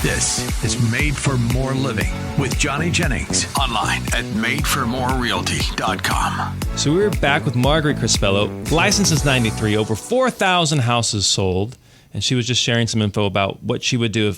This is Made for More Living with Johnny Jennings. Online at madeformorerealty.com. So we're back with Marguerite Crespillo, licensed since 93, over 4,000 houses sold. And she was just sharing some info about what she would do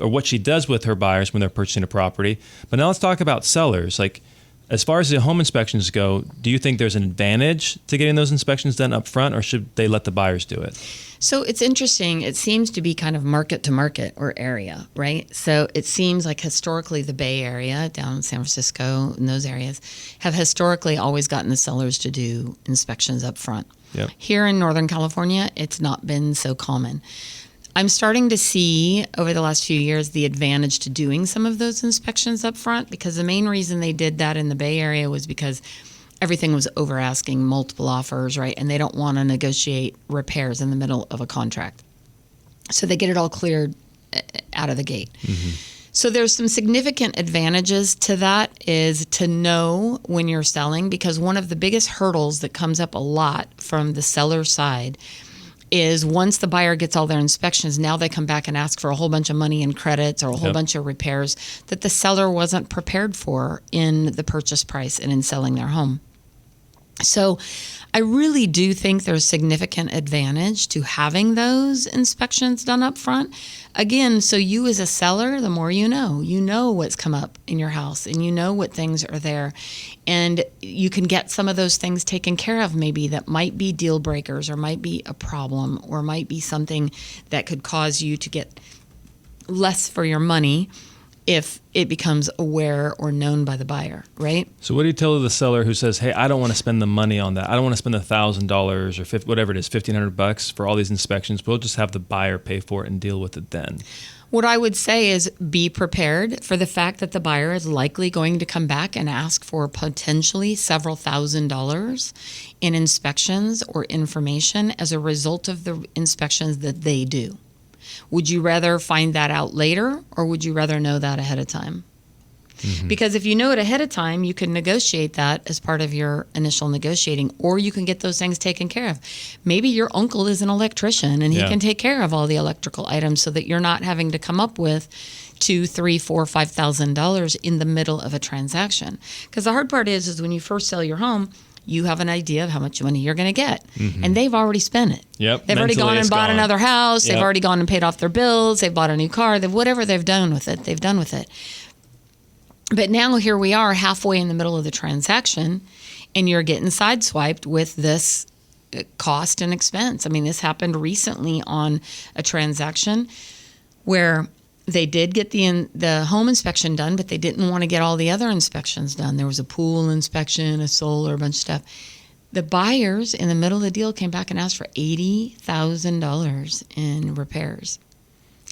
what she does with her buyers when they're purchasing a property. But now let's talk about sellers. Like, as far as the home inspections go, do you think there's an advantage to getting those inspections done up front, or should they let the buyers do it? So it's interesting. It seems to be kind of market to market or area, right? So it seems like historically the Bay Area, down in San Francisco and those areas, have historically always gotten the sellers to do inspections up front. Yep. Here in Northern California, it's not been so common. I'm starting to see over the last few years the advantage to doing some of those inspections up front, because the main reason they did that in the Bay Area was because everything was over asking, multiple offers, right? And they don't want to negotiate repairs in the middle of a contract. So they get it all cleared out of the gate. Mm-hmm. So there's some significant advantages to that, is to know when you're selling, because one of the biggest hurdles that comes up a lot from the seller side is once the buyer gets all their inspections, now they come back and ask for a whole bunch of money in credits or a whole bunch of repairs that the seller wasn't prepared for in the purchase price and in selling their home. So I really do think there's significant advantage to having those inspections done up front. Again, so you as a seller, the more you know what's come up in your house and you know what things are there. And you can get some of those things taken care of maybe that might be deal breakers or might be a problem or might be something that could cause you to get less for your money if it becomes aware or known by the buyer, right? So what do you tell the seller who says, hey, I don't want to spend the money on that. I don't want to spend $1,000 or whatever it is, $1,500 for all these inspections. We'll just have the buyer pay for it and deal with it then. What I would say is be prepared for the fact that the buyer is likely going to come back and ask for potentially several $1,000s in inspections or information as a result of the inspections that they do. Would you rather find that out later, or would you rather know that ahead of time? Mm-hmm. Because if you know it ahead of time, you can negotiate that as part of your initial negotiating, or you can get those things taken care of. Maybe your uncle is an electrician and he can take care of all the electrical items so that you're not having to come up with $2,000, $3,000, $4,000, $5,000 in the middle of a transaction. Because the hard part is when you first sell your home, you have an idea of how much money you're going to get. Mm-hmm. And they've already spent it. Yep. They've already gone and bought another house. Yep. They've already gone and paid off their bills. They've bought a new car. Whatever they've done with it, they've done with it. But now here we are halfway in the middle of the transaction, and you're getting sideswiped with this cost and expense. I mean, this happened recently on a transaction where they did get the home inspection done, but they didn't want to get all the other inspections done. There was a pool inspection, a solar, a bunch of stuff. The buyers in the middle of the deal came back and asked for $80,000 in repairs.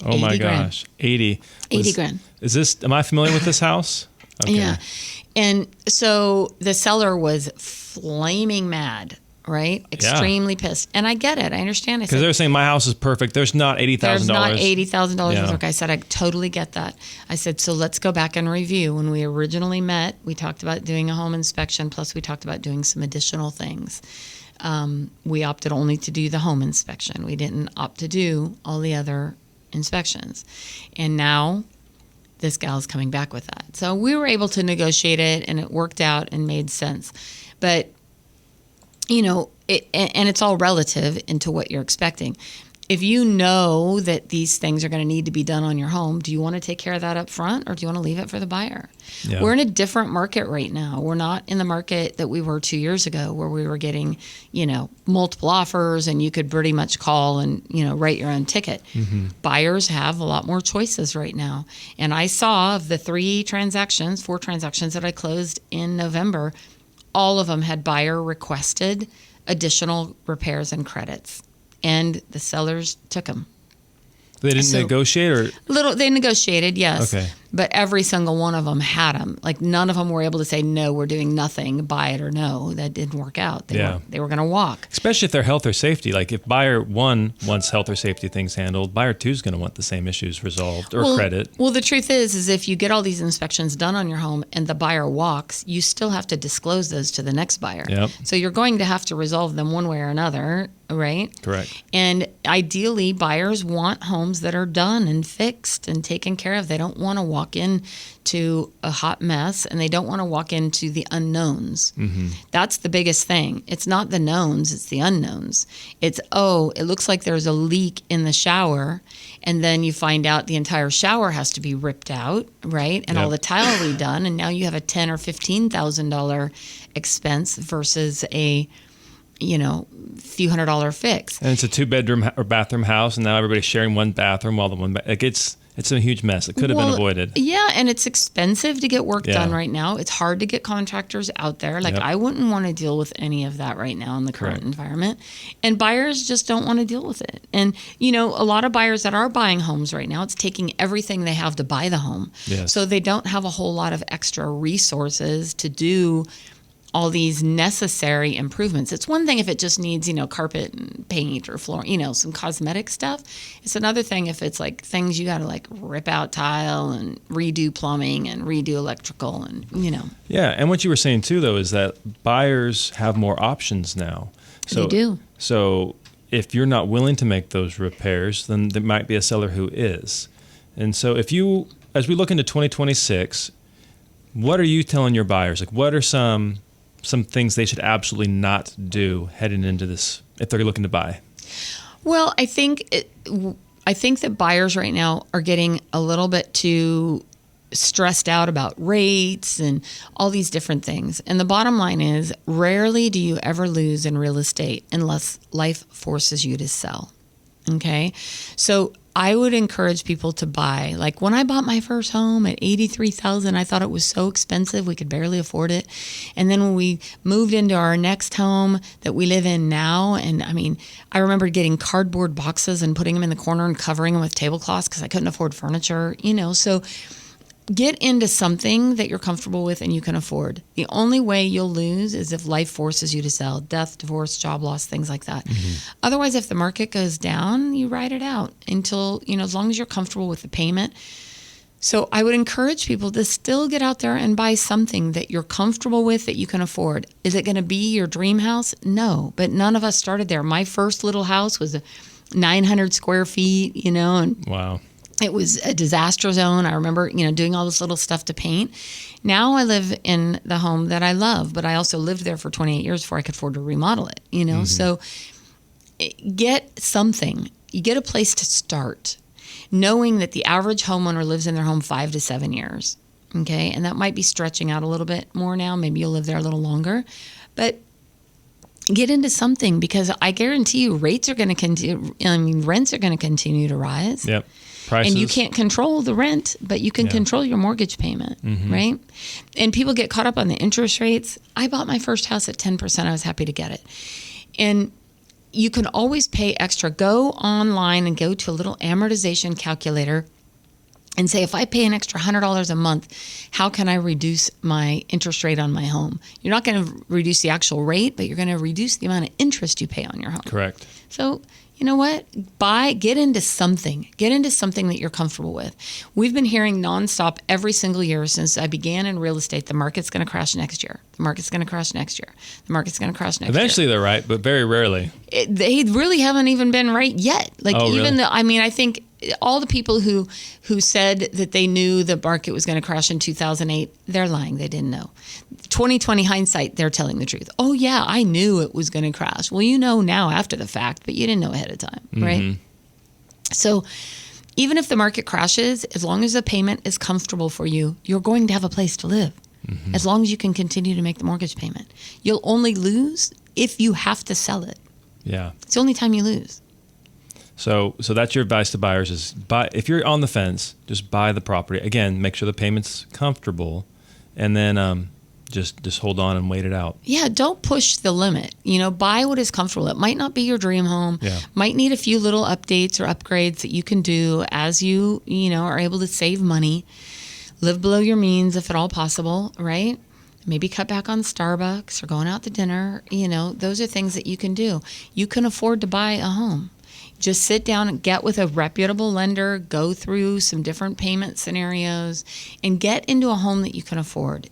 Oh my gosh, 80 grand. Am I familiar with this house? Okay. Yeah. And so the seller was flaming mad, right? Extremely pissed. And I get it. I understand. Because they're saying my house is perfect. There's not $80,000. There's not $80,000 worth of work. I said, I totally get that. I said, so let's go back and review. When we originally met, we talked about doing a home inspection, plus we talked about doing some additional things. We opted only to do the home inspection. We didn't opt to do all the other inspections. And now this gal's coming back with that. So we were able to negotiate it, and it worked out and made sense. But and it's all relative into what you're expecting. If you know that these things are going to need to be done on your home, do you want to take care of that up front, or do you want to leave it for the buyer? Yeah. We're in a different market right now. We're not in the market that we were 2 years ago, where we were getting, multiple offers and you could pretty much call and, write your own ticket. Mm-hmm. Buyers have a lot more choices right now. And I saw of the 4 transactions that I closed in November, all of them had buyer requested additional repairs and credits. And the sellers took them. They didn't negotiate, or they negotiated, yes. Okay. but every single one of them had them. Like none of them were able to say, no, we're doing nothing, buy it or no. That didn't work out. They were going to walk. Especially if they're health or safety. Like if buyer 1 wants health or safety things handled, buyer 2 is going to want the same issues resolved or credit. Well, the truth is if you get all these inspections done on your home and the buyer walks, you still have to disclose those to the next buyer. Yep. So you're going to have to resolve them one way or another, right? Correct. And ideally, buyers want homes that are done and fixed and taken care of. They don't want to walk into a hot mess, and they don't want to walk into the unknowns. Mm-hmm. That's the biggest thing. It's not the knowns, it's the unknowns. It's, it looks like there's a leak in the shower, and then you find out the entire shower has to be ripped out, right? And all the tile redone, and now you have a $10,000 or $15,000 expense versus a few $100 fix. And it's a 2-bedroom or bathroom house, and now everybody's sharing one bathroom while the one it's a huge mess. It could have been avoided. Yeah, and it's expensive to get work done right now. It's hard to get contractors out there. Like I wouldn't want to deal with any of that right now in the current environment. And buyers just don't want to deal with it. And a lot of buyers that are buying homes right now, it's taking everything they have to buy the home. Yes. So they don't have a whole lot of extra resources to do all these necessary improvements. It's one thing if it just needs, carpet and paint or floor, some cosmetic stuff. It's another thing if it's like things you got to like rip out tile and redo plumbing and redo electrical and, Yeah, and what you were saying too, though, is that buyers have more options now. So, they do. So if you're not willing to make those repairs, then there might be a seller who is. And so as we look into 2026, what are you telling your buyers? Like, what are some things they should absolutely not do heading into this if they're looking to buy? Well, I think that buyers right now are getting a little bit too stressed out about rates and all these different things. And the bottom line is, rarely do you ever lose in real estate unless life forces you to sell. Okay? So I would encourage people to buy. Like when I bought my first home at $83,000, I thought it was so expensive we could barely afford it. And then when we moved into our next home that we live in now, and I remember getting cardboard boxes and putting them in the corner and covering them with tablecloths because I couldn't afford furniture. So get into something that you're comfortable with and you can afford. The only way you'll lose is if life forces you to sell. Death, divorce, job loss, things like that. Mm-hmm. Otherwise, if the market goes down, you ride it out until, as long as you're comfortable with the payment. So I would encourage people to still get out there and buy something that you're comfortable with, that you can afford. Is it going to be your dream house? No, but none of us started there. My first little house was 900 square feet, and wow. It was a disaster zone. I remember, doing all this little stuff to paint. Now I live in the home that I love, but I also lived there for 28 years before I could afford to remodel it, Mm-hmm. So get something. You get a place to start, knowing that the average homeowner lives in their home 5 to 7 years. Okay. And that might be stretching out a little bit more now. Maybe you'll live there a little longer, but get into something, because I guarantee you rents are going to continue to rise. Yep. Prices. And you can't control the rent, but you can control your mortgage payment, right? And people get caught up on the interest rates. I bought my first house at 10%. I was happy to get it. And you can always pay extra. Go online and go to a little amortization calculator and say, if I pay an extra $100 a month, how can I reduce my interest rate on my home? You're not going to reduce the actual rate, but you're going to reduce the amount of interest you pay on your home. Correct. So, you know what? Get into something. Get into something that you're comfortable with. We've been hearing nonstop every single year since I began in real estate, the market's going to crash next year. The market's going to crash next year. The market's going to crash next year. Eventually they're right, but very rarely. They really haven't even been right yet. Really? I think all the people who said that they knew the market was going to crash in 2008, they're lying. They didn't know. 2020 hindsight, they're telling the truth. Oh, yeah, I knew it was going to crash. Well, you know now after the fact, but you didn't know ahead of time, right? So even if the market crashes, as long as the payment is comfortable for you, you're going to have a place to live. As long as you can continue to make the mortgage payment. You'll only lose if you have to sell it. Yeah. It's the only time you lose. So that's your advice to buyers is if you're on the fence, just buy the property. Again, make sure the payment's comfortable, and then just hold on and wait it out. Yeah, don't push the limit. Buy what is comfortable. It might not be your dream home. Yeah. Might need a few little updates or upgrades that you can do as you are able to save money. Live below your means if at all possible, right? Maybe cut back on Starbucks or going out to dinner. Those are things that you can do. You can afford to buy a home. Just sit down and get with a reputable lender, go through some different payment scenarios, and get into a home that you can afford.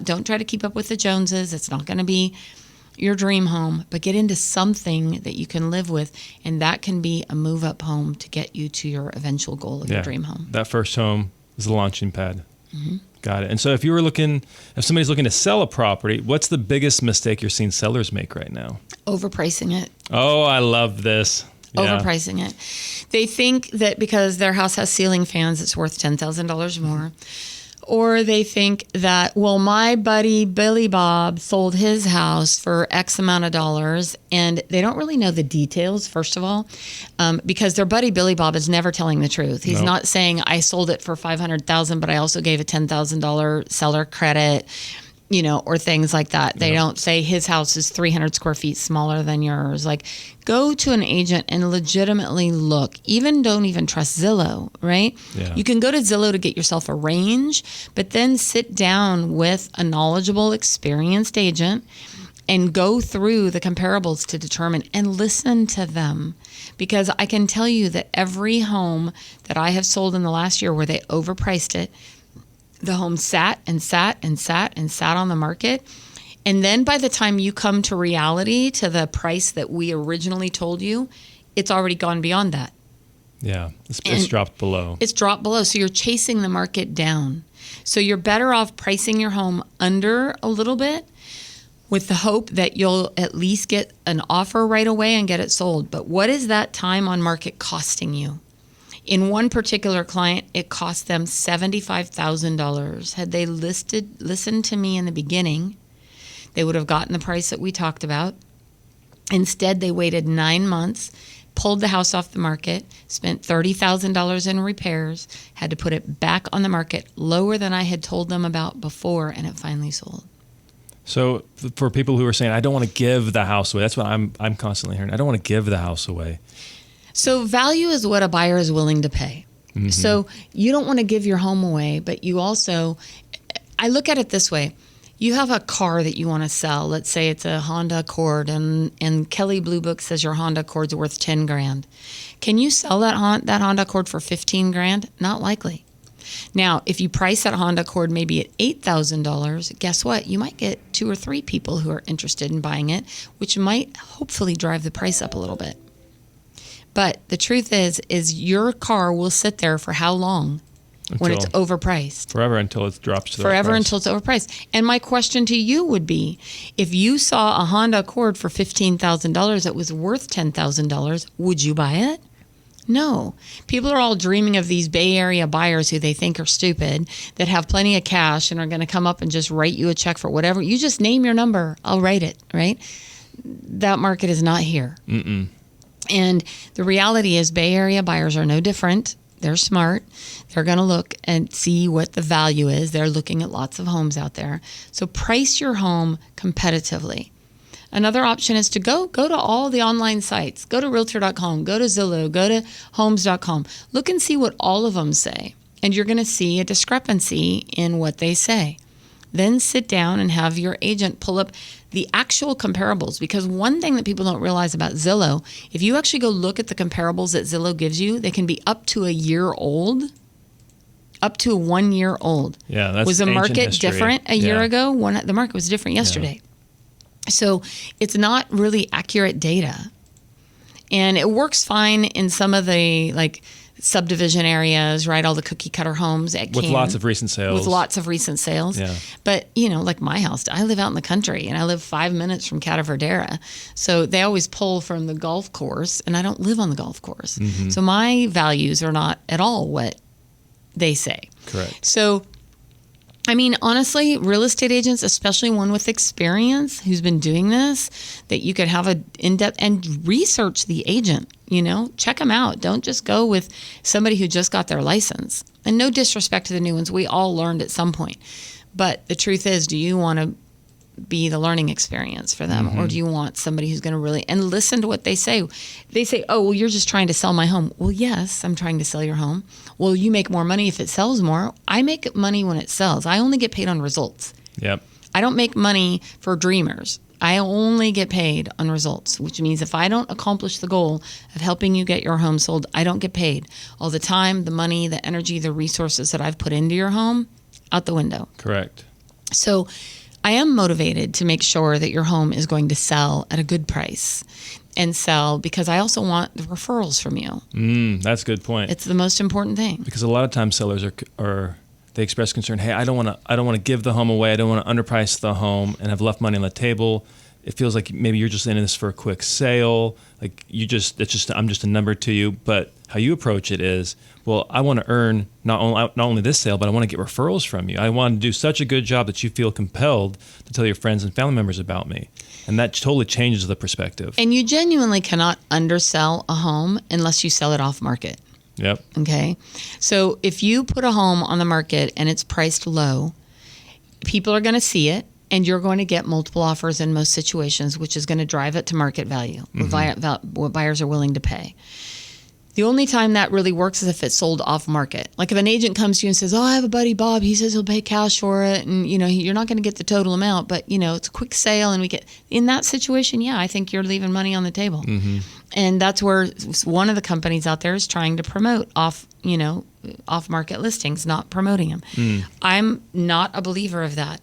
Don't try to keep up with the Joneses. It's not going to be your dream home, but get into something that you can live with, and that can be a move-up home to get you to your eventual goal of your dream home. That first home is the launching pad. Mm-hmm. Got it. And so if somebody's looking to sell a property, what's the biggest mistake you're seeing sellers make right now? Overpricing it. Oh, I love this. Yeah. Overpricing it. They think that because their house has ceiling fans, it's worth $10,000 more. Or they think that, well, my buddy Billy Bob sold his house for X amount of dollars, and they don't really know the details, first of all, because their buddy Billy Bob is never telling the truth. He's not saying, I sold it for $500,000, but I also gave a $10,000 seller credit, or things like that. They don't say his house is 300 square feet smaller than yours. Like, go to an agent and legitimately look. Don't even trust Zillow, right? Yeah. You can go to Zillow to get yourself a range, but then sit down with a knowledgeable, experienced agent and go through the comparables to determine and listen to them. Because I can tell you that every home that I have sold in the last year where they overpriced it, the home sat and sat and sat and sat on the market. And then by the time you come to reality, to the price that we originally told you, it's already gone beyond that. Yeah, it's dropped below. It's dropped below. So you're chasing the market down. So you're better off pricing your home under a little bit with the hope that you'll at least get an offer right away and get it sold. But what is that time on market costing you? In one particular client, it cost them $75,000. Had they listened to me in the beginning, they would have gotten the price that we talked about. Instead, they waited 9 months, pulled the house off the market, spent $30,000 in repairs, had to put it back on the market lower than I had told them about before, and it finally sold. So for people who are saying, I don't want to give the house away, that's what I'm constantly hearing. I don't want to give the house away. So value is what a buyer is willing to pay. Mm-hmm. So you don't want to give your home away, but you also, I look at it this way. You have a car that you want to sell. Let's say it's a Honda Accord, and Kelley Blue Book says your Honda Accord's worth $10,000. Can you sell that Honda Accord for $15,000? Not likely. Now, if you price that Honda Accord maybe at $8,000, guess what? You might get 2 or 3 people who are interested in buying it, which might hopefully drive the price up a little bit. But the truth is your car will sit there for how long when it's overpriced? Forever until it drops to the Forever price. Until it's overpriced. And my question to you would be, if you saw a Honda Accord for $15,000 that was worth $10,000, would you buy it? No. People are all dreaming of these Bay Area buyers who they think are stupid, that have plenty of cash and are going to come up and just write you a check for whatever. You just name your number. I'll write it, right? That market is not here. Mm-mm. And the reality is Bay Area buyers are no different. They're smart. They're going to look and see what the value is. They're looking at lots of homes out there. So price your home competitively. Another option is to go to all the online sites. Go to Realtor.com, go to Zillow, go to Homes.com. Look and see what all of them say. And you're going to see a discrepancy in what they say. Then sit down and have your agent pull up the actual comparables. Because one thing that people don't realize about Zillow, if you actually go look at the comparables that Zillow gives you, they can be up to a year old. Up to 1 year old. Yeah, that's Was the market history. different a year ago? The market was different yesterday. Yeah. So it's not really accurate data. And it works fine in some of the subdivision areas, right? All the cookie cutter homes. With lots of recent sales. Yeah. But, like my house, I live out in the country and I live 5 minutes from Cataverdera. So they always pull from the golf course and I don't live on the golf course. Mm-hmm. So my values are not at all what they say. Correct. So, honestly, real estate agents, especially one with experience who's been doing this, that you could have an in-depth and research the agent, check them out. Don't just go with somebody who just got their license. And no disrespect to the new ones. We all learned at some point. But the truth is, do you want to be the learning experience for them? Or do you want somebody who's going to really, and listen to what they say. They say, oh, well, you're just trying to sell my home. Well, yes, I'm trying to sell your home. Well, you make more money if it sells more. I make money when it sells. I only get paid on results. Yep. I don't make money for dreamers. I only get paid on results, which means if I don't accomplish the goal of helping you get your home sold, I don't get paid. All the time, the money, the energy, the resources that I've put into your home, out the window. Correct. So I am motivated to make sure that your home is going to sell at a good price and sell, because I also want the referrals from you. That's a good point. It's the most important thing. Because a lot of times sellers are they express concern. Hey, I don't want to give the home away. I don't want to underprice the home and have left money on the table. It feels like maybe you're just in this for a quick sale. Like I'm just a number to you. But how you approach it is, well, I want to earn not only this sale, but I want to get referrals from you. I want to do such a good job that you feel compelled to tell your friends and family members about me. And that totally changes the perspective. And you genuinely cannot undersell a home unless you sell it off market. Yep. Okay. So if you put a home on the market and it's priced low, people are going to see it, and you're going to get multiple offers in most situations, which is going to drive it to market value, what buyers are willing to pay. The only time that really works is if it's sold off market. Like if an agent comes to you and says, oh, I have a buddy, Bob, he says he'll pay cash for it. And, you're not going to get the total amount, but, it's a quick sale. And we get in that situation. Yeah, I think you're leaving money on the table. And that's where one of the companies out there is trying to promote off market listings, not promoting them. I'm not a believer of that.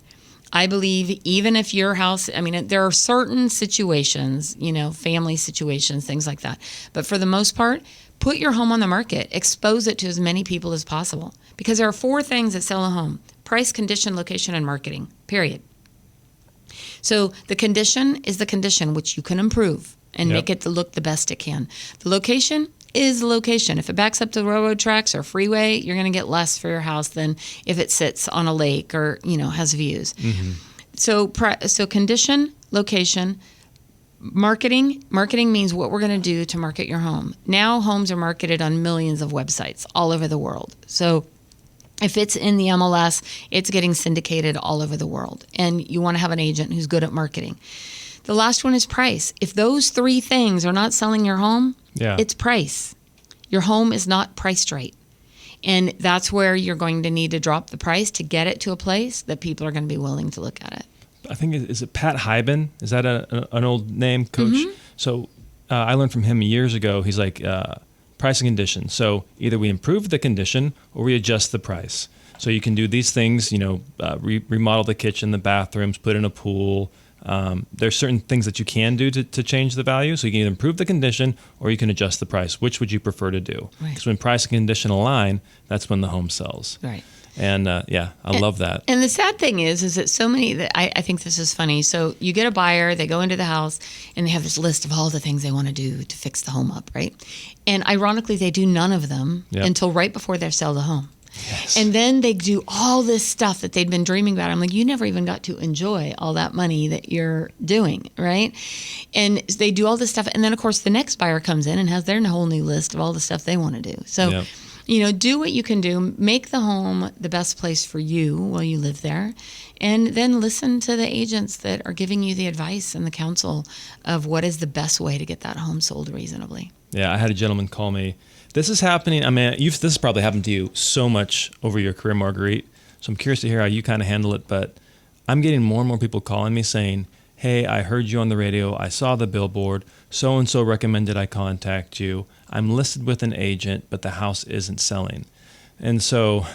I believe even if your house, there are certain situations, family situations, things like that. But for the most part, put your home on the market, expose it to as many people as possible. Because there are 4 things that sell a home: price, condition, location, and marketing, period. So the condition is the condition, which you can improve and make it to look the best it can. The location is the location. If it backs up to railroad tracks or freeway, you're going to get less for your house than if it sits on a lake or, has views. So condition, location, marketing means what we're going to do to market your home. Now homes are marketed on millions of websites all over the world. So if it's in the MLS, it's getting syndicated all over the world. And you want to have an agent who's good at marketing. The last one is price. If those 3 things are not selling your home, it's price. Your home is not priced right. And that's where you're going to need to drop the price to get it to a place that people are going to be willing to look at it. I think, is it Pat Hyben? Is that an old name, coach? So I learned from him years ago. He's like, pricing condition. So either we improve the condition or we adjust the price. So you can do these things, remodel the kitchen, the bathrooms, put in a pool. There's certain things that you can do to change the value. So you can either improve the condition or you can adjust the price. Which would you prefer to do? Because when price and condition align, that's when the home sells. Right. And I love that. And the sad thing is that so many, I think this is funny. So you get a buyer, they go into the house and they have this list of all the things they want to do to fix the home up, right? And ironically, they do none of them until right before they sell the home. Yes. And then they do all this stuff that they'd been dreaming about. I'm like, you never even got to enjoy all that money that you're doing, right? And they do all this stuff. And then, of course, the next buyer comes in and has their whole new list of all the stuff they want to do. So, do what you can do. Make the home the best place for you while you live there. And then listen to the agents that are giving you the advice and the counsel of what is the best way to get that home sold reasonably. Yeah, I had a gentleman call me. This is happening. This has probably happened to you so much over your career, Marguerite. So I'm curious to hear how you kind of handle it. But I'm getting more and more people calling me saying, hey, I heard you on the radio. I saw the billboard. So-and-so recommended I contact you. I'm listed with an agent, but the house isn't selling. And so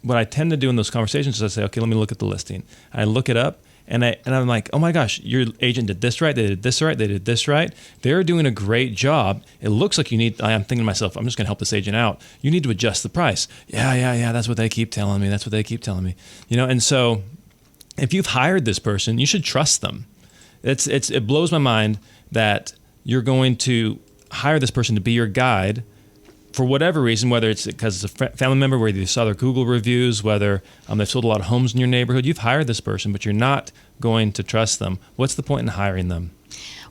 what I tend to do in those conversations is I say, okay, let me look at the listing. I look it up. And I'm like, oh my gosh, your agent did this right, they did this right, they did this right. They're doing a great job. It looks like I'm thinking to myself, I'm just going to help this agent out. You need to adjust the price. Yeah, that's what they keep telling me. And so if you've hired this person, you should trust them. It blows my mind that you're going to hire this person to be your guide for whatever reason, whether it's because it's a family member, whether you saw their Google reviews, whether they've sold a lot of homes in your neighborhood. You've hired this person, but you're not going to trust them. What's the point in hiring them?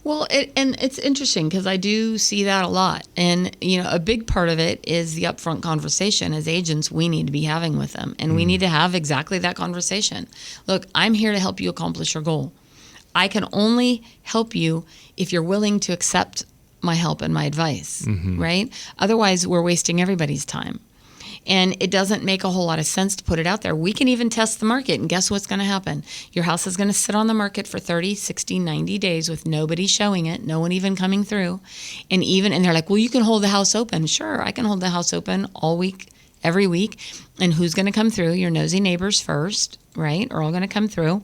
Well, and it's interesting because I do see that a lot. And, a big part of it is the upfront conversation as agents we need to be having with them. And we need to have exactly that conversation. Look, I'm here to help you accomplish your goal. I can only help you if you're willing to accept my help and my advice, right? Otherwise, we're wasting everybody's time. And it doesn't make a whole lot of sense to put it out there. We can even test the market, and guess what's going to happen? Your house is going to sit on the market for 30, 60, 90 days with nobody showing it, no one even coming through. And they're like, well, you can hold the house open. Sure, I can hold the house open all week, every week. And who's going to come through? Your nosy neighbors first, right? Are all going to come through.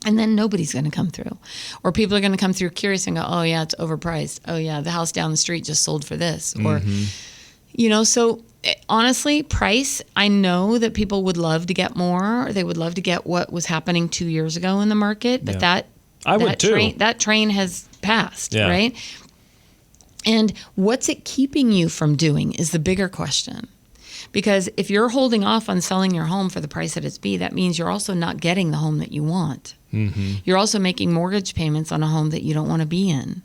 And then nobody's going to come through. Or people are going to come through curious and go, oh, yeah, it's overpriced. Oh, yeah, the house down the street just sold for this. Or, so honestly, price, I know that people would love to get more. They would love to get what was happening 2 years ago in the market. But that train has passed, right? And what's it keeping you from doing is the bigger question. Because if you're holding off on selling your home for the price that it's that means you're also not getting the home that you want. You're also making mortgage payments on a home that you don't want to be in,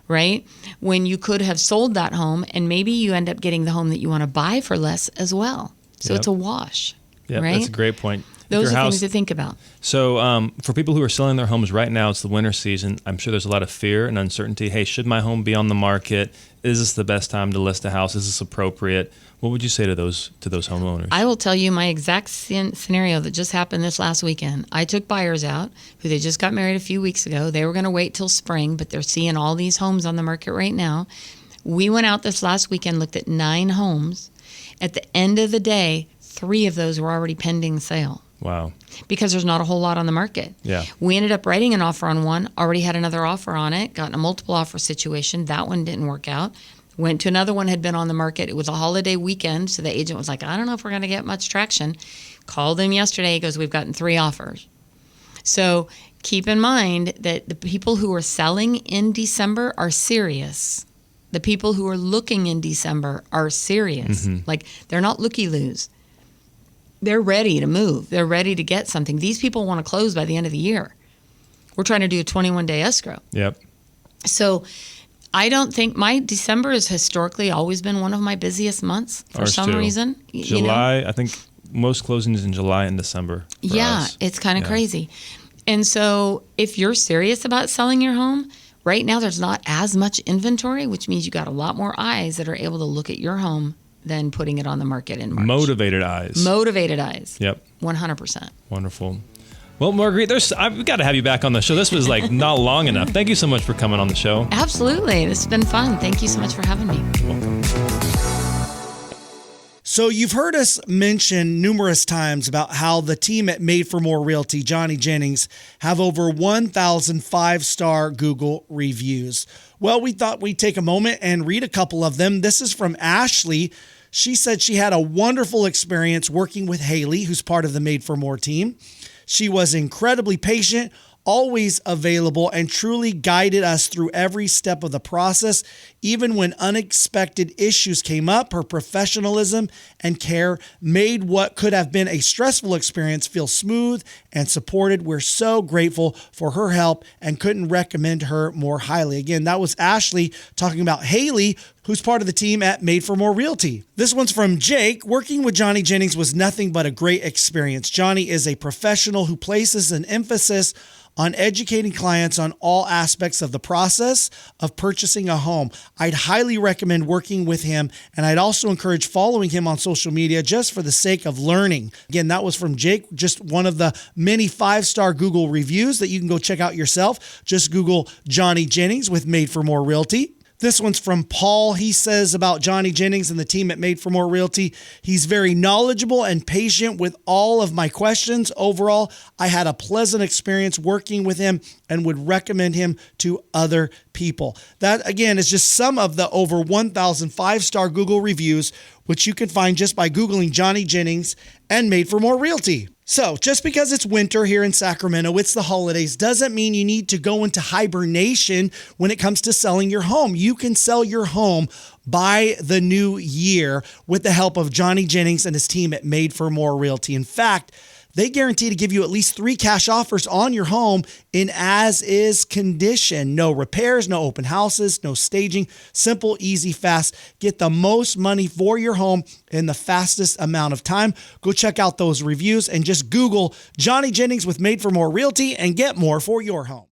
right? When you could have sold that home and maybe you end up getting the home that you want to buy for less as well. So it's a wash, right? That's a great point. Those are things to think about. So for people who are selling their homes right now, it's the winter season. I'm sure there's a lot of fear and uncertainty. Hey, should my home be on the market? Is this the best time to list a house? Is this appropriate? What would you say to those homeowners? I will tell you my exact scenario that just happened this last weekend. I took buyers out who they just got married a few weeks ago. They were going to wait till spring, but they're seeing all these homes on the market right now. We went out this last weekend, looked at 9 homes. At the end of the day, 3 of those were already pending sale. Wow. Because there's not a whole lot on the market. Yeah. We ended up writing an offer on one, already had another offer on it, got in a multiple offer situation. That one didn't work out. Went to another one, had been on the market. It was a holiday weekend, so the agent was like, I don't know if we're going to get much traction. Called him yesterday. He goes, we've gotten 3 offers. So keep in mind that the people who are selling in December are serious. The people who are looking in December are serious. Like, they're not looky-loos. They're ready to move. They're ready to get something. These people want to close by the end of the year. We're trying to do a 21-day escrow. Yep. So I don't think my December has historically always been one of my busiest months for some reason. July, I think most closings in July and December. Yeah, it's kind of crazy. And so if you're serious about selling your home, right now there's not as much inventory, which means you got a lot more eyes that are able to look at your home than putting it on the market in March. Motivated eyes. Yep. 100%. Wonderful. Well, Marguerite, I've got to have you back on the show. This was not long enough. Thank you so much for coming on the show. Absolutely. This has been fun. Thank you so much for having me. Welcome. So you've heard us mention numerous times about how the team at Made for More Realty, Johnny Jennings, have over 1,000 5-star Google reviews. Well, we thought we'd take a moment and read a couple of them. This is from Ashley. She said she had a wonderful experience working with Haley, who's part of the Made for More team. She was incredibly patient, always available, and truly guided us through every step of the process. Even when unexpected issues came up, her professionalism and care made what could have been a stressful experience feel smooth and supported. We're so grateful for her help and couldn't recommend her more highly. Again, that was Ashley talking about Haley, who's part of the team at Made for More Realty. This one's from Jake. Working with Johnny Jennings was nothing but a great experience. Johnny is a professional who places an emphasis on educating clients on all aspects of the process of purchasing a home. I'd highly recommend working with him, and I'd also encourage following him on social media just for the sake of learning. Again, that was from Jake, just one of the many 5-star Google reviews that you can go check out yourself. Just Google Johnny Jennings with Made for More Realty. This one's from Paul. He says about Johnny Jennings and the team at Made for More Realty, he's very knowledgeable and patient with all of my questions. Overall, I had a pleasant experience working with him and would recommend him to other people. That, again, is just some of the over 1,000 5-star Google reviews, which you can find just by Googling Johnny Jennings and Made for More Realty. So just because it's winter here in Sacramento, it's the holidays, doesn't mean you need to go into hibernation when it comes to selling your home. You can sell your home by the new year with the help of Johnny Jennings and his team at Made for More Realty. In fact, They guarantee to give you at least 3 cash offers on your home in as-is condition. No repairs, no open houses, no staging. Simple, easy, fast. Get the most money for your home in the fastest amount of time. Go check out those reviews and just Google Johnny Jennings with Made for More Realty and get more for your home.